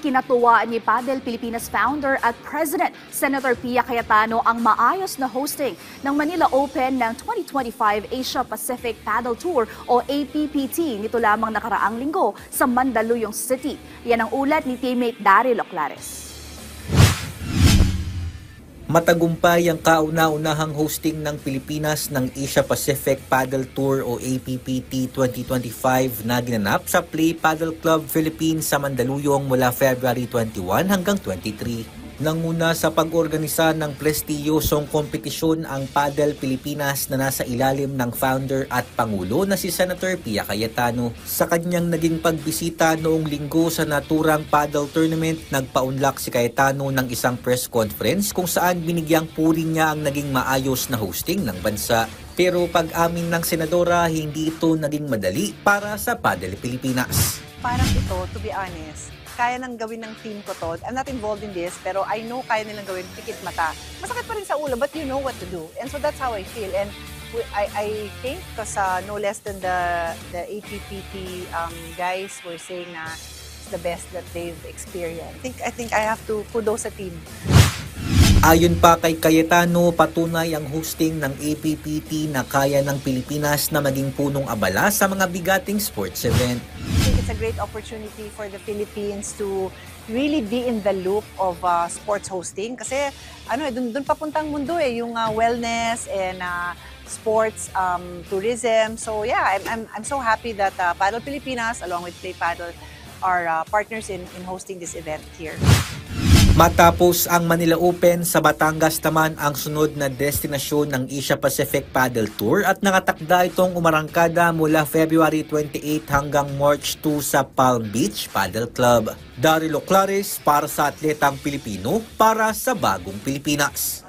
Ikinatuwa ni Padel Pilipinas founder at President Senator Pia Cayetano ang maayos na hosting ng Manila Open ng 2025 Asia Pacific Paddle Tour o APPT nito lamang nakaraang linggo sa Mandaluyong City. Yan ang ulat ni teammate Daryl Oclares. Matagumpay ang kauna-unahang hosting ng Pilipinas ng Asia Pacific Paddle Tour o APPT 2025 na ginanap sa Play Paddle Club Philippines sa Mandaluyong mula February 21 hanggang 23. Nanguna sa pag-organisa ng prestiyosong kompetisyon ang Padel Pilipinas na nasa ilalim ng founder at pangulo na si Senator Pia Cayetano. Sa kanyang naging pagbisita noong linggo sa naturang paddle tournament, nagpaunlak si Cayetano ng isang press conference kung saan binigyang puri niya ang naging maayos na hosting ng bansa. Pero pag-amin ng senadora, hindi ito naging madali para sa Padel Pilipinas. Parang ito, to be honest, kaya nang gawin ng team ko to. I'm not involved in this, pero I know kaya nilang gawin pikit mata. Masakit pa rin sa ulo, but you know what to do. And so that's how I feel. And I think, because no less than the APPT guys were saying na it's the best that they've experienced. I think I have to kudos sa team. Ayon pa kay Cayetano, patunay ang hosting ng APPT na kaya ng Pilipinas na maging punong abala sa mga bigating sports event. I think it's a great opportunity for the Philippines to really be in the loop of sports hosting. Kasi dun papuntang mundo yung wellness and sports tourism. So yeah, I'm so happy that Paddle Pilipinas along with Play Paddle are partners in hosting this event here. Matapos ang Manila Open, sa Batangas naman ang sunod na destinasyon ng Asia Pacific Paddle Tour at nakatakda itong umarangkada mula February 28 hanggang March 2 sa Palm Beach Paddle Club. Daryl Oclares para sa Atletang Pilipino para sa Bagong Pilipinas.